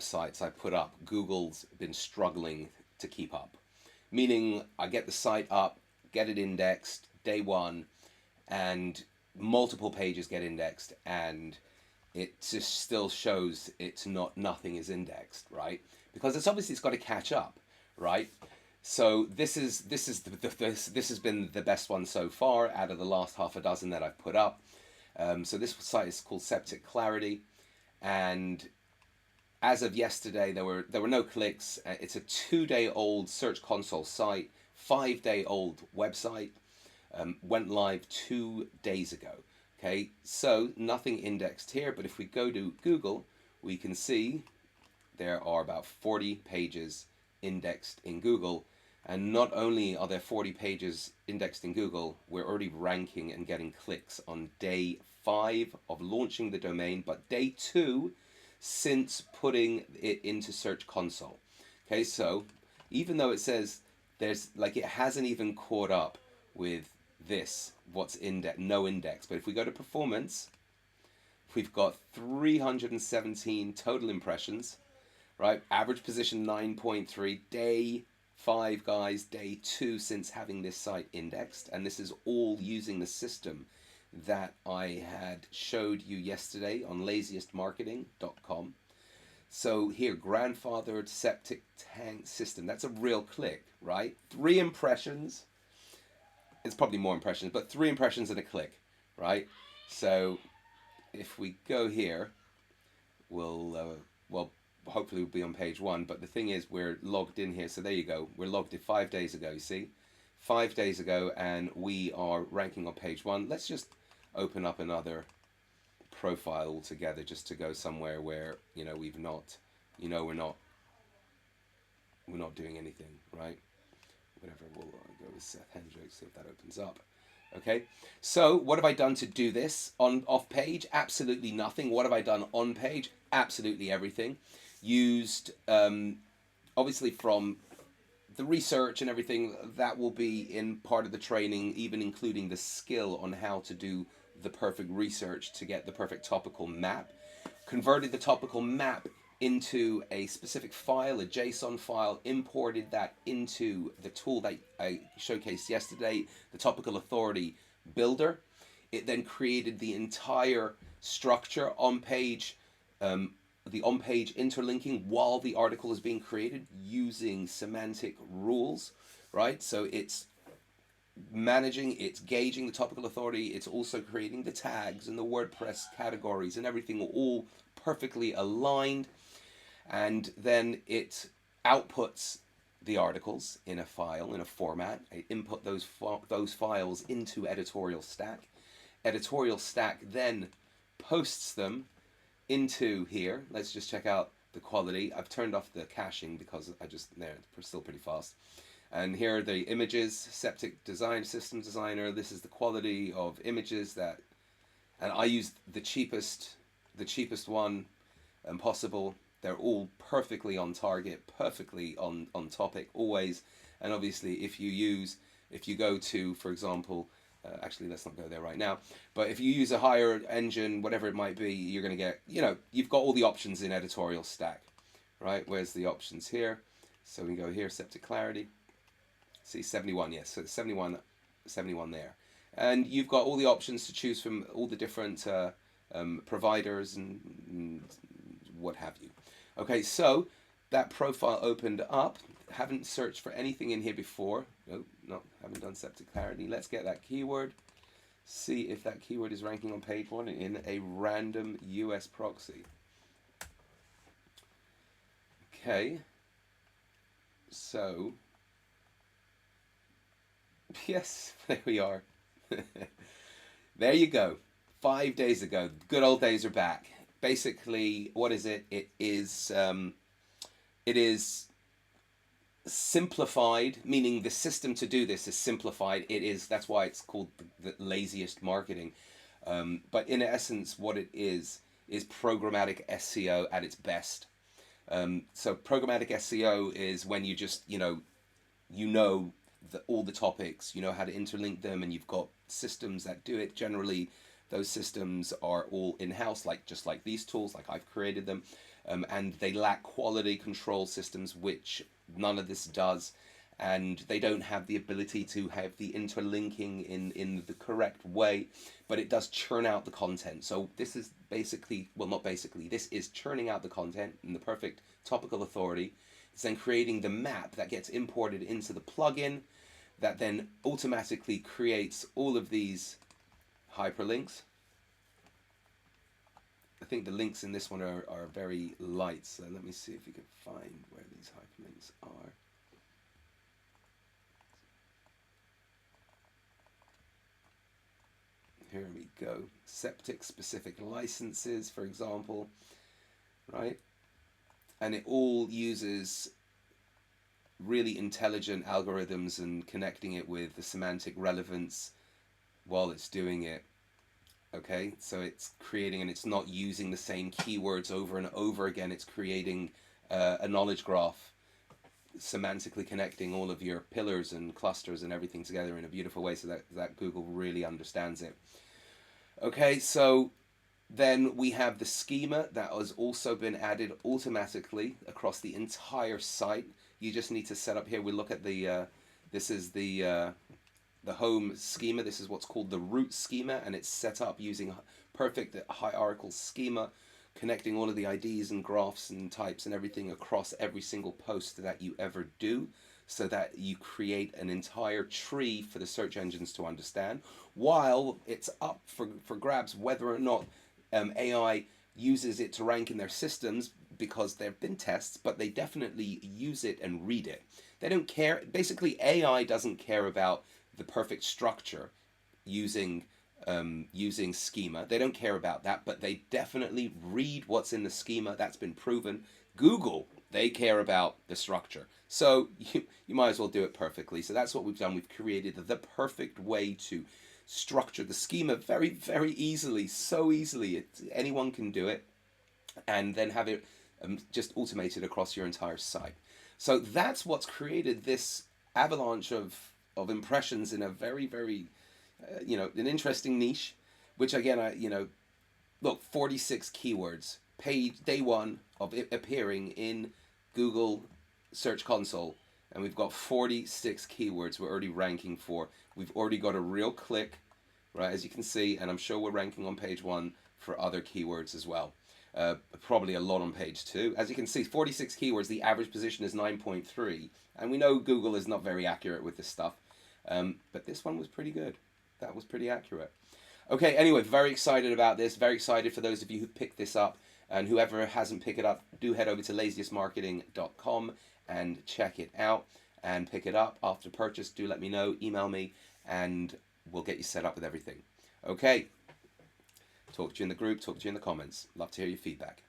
sites I put up, Google's been struggling to keep up. Meaning, I get the site up, get it indexed day one, and multiple pages get indexed, and it just still shows it's not, nothing is indexed, right? Because it's obviously it's got to catch up, right? So this has been the best one so far out of the last half a dozen that I've put up. So this site is called Septic Clarity, and as of yesterday, there were no clicks. It's a 2-day old Search Console site, 5-day old website. Went live 2 days ago. Okay, so nothing indexed here, but if we go to Google, we can see there are about 40 pages indexed in Google. And not only are there 40 pages indexed in Google, we're already ranking and getting clicks on day 5 of launching the domain, but day 2 since putting it into Search Console. Okay, so even though it says there's, like, it hasn't even caught up with this, what's no index. But if we go to performance, we've got 317 total impressions, right? Average position 9.3, day 5, guys, day 2 since having this site indexed. And this is all using the system that I had showed you yesterday on laziestmarketing.com. So here, grandfathered septic tank system. That's a real click, right? 3 impressions. It's probably more impressions, but 3 impressions and a click, right? So if we go here, we'll, well, hopefully we'll be on page 1. But the thing is, we're logged in here. So there you go. We're logged in 5 days ago, you see? 5 days ago, and we are ranking on page 1. Let's just open up another profile altogether just to go somewhere where, you know, we've not, you know, we're not doing anything, right? Whatever, we'll go with Seth Hendricks, see if that opens up. Okay, so what have I done to do this? On off page, absolutely nothing. What have I done on page? Absolutely everything. Used, obviously from the research and everything, that will be in part of the training, even including the skill on how to do the perfect research to get the perfect topical map. Converted the topical map into a specific file, a JSON file, imported that into the tool that I showcased yesterday, the Topical Authority Builder. It then created the entire structure on page, the on-page interlinking while the article is being created using semantic rules, right? So it's managing, it's gauging the topical authority, it's also creating the tags and the WordPress categories and everything all perfectly aligned. And then it outputs the articles in a file, in a format. I input those files into Editorial Stack. Editorial Stack then posts them into here. Let's just check out the quality. I've turned off the caching because they're still pretty fast. And here are the images, Septic Design, System Designer. This is the quality of images that, and I used the cheapest one possible. They're all perfectly on target, perfectly on topic, always. And obviously, if you go to, for example, actually, let's not go there right now. But if you use a higher engine, whatever it might be, you're going to get, you know, you've got all the options in Editorial Stack, right? Where's the options here? So we can go here, Septic Clarity. See, 71, yes. So 71 there. And you've got all the options to choose from, all the different providers and what have you. Okay, so that profile opened up. Haven't searched for anything in here before. No, haven't done Septic Clarity. Let's get that keyword. See if that keyword is ranking on page 1 in a random US proxy. Okay. So, yes, there we are. There you go. 5 days ago. Good old days are back. Basically, what is it? It is simplified, meaning the system to do this is simplified. That's why it's called the laziest marketing. But in essence, what it is programmatic SEO at its best. So programmatic SEO is when you just, all the topics, you know how to interlink them, and you've got systems that do it. Generally, those systems are all in-house, just like these tools, like I've created them. and they lack quality control systems, which none of this does. And they don't have the ability to have the interlinking in the correct way, but it does churn out the content. So this is basically, well, not basically, this is churning out the content in the perfect topical authority. It's then creating the map that gets imported into the plugin that then automatically creates all of these hyperlinks. I think the links in this one are very light, so let me see if we can find where these hyperlinks are. Here we go. Septic specific licenses, for example, right? And it all uses really intelligent algorithms and connecting it with the semantic relevance while it's doing it. Okay, so it's creating, and it's not using the same keywords over and over again. It's creating a knowledge graph, semantically connecting all of your pillars and clusters and everything together in a beautiful way, so that Google really understands it. Okay, so then we have the schema that has also been added automatically across the entire site. You just need to set up here. We look at the this is the home schema. This is what's called the root schema, and it's set up using perfect hierarchical schema, connecting all of the IDs and graphs and types and everything across every single post that you ever do, so that you create an entire tree for the search engines to understand, while it's up for grabs whether or not AI uses it to rank in their systems, because there have been tests, but they definitely use it and read it. They don't care. Basically, AI doesn't care about the perfect structure using schema. They don't care about that, but they definitely read what's in the schema. That's been proven. Google, they care about the structure. So you might as well do it perfectly. So that's what we've done. We've created the perfect way to structure the schema very, very easily, so easily. Anyone can do it, and then have it just automated across your entire site. So that's what's created this avalanche of impressions in a very, very, an interesting niche, which again, look, 46 keywords, page day one of it appearing in Google Search Console, and we've got 46 keywords we're already ranking for. We've already got a real click, right, as you can see, and I'm sure we're ranking on page one for other keywords as well. Probably a lot on page two. As you can see, 46 keywords, the average position is 9.3, and we know Google is not very accurate with this stuff, but this one was pretty good. That was pretty accurate. Okay, anyway, very excited about this, very excited for those of you who picked this up, and whoever hasn't picked it up, do head over to laziestmarketing.com and check it out and pick it up. After purchase, do let me know, email me, and we'll get you set up with everything. Okay, talk to you in the group, talk to you in the comments. Love to hear your feedback.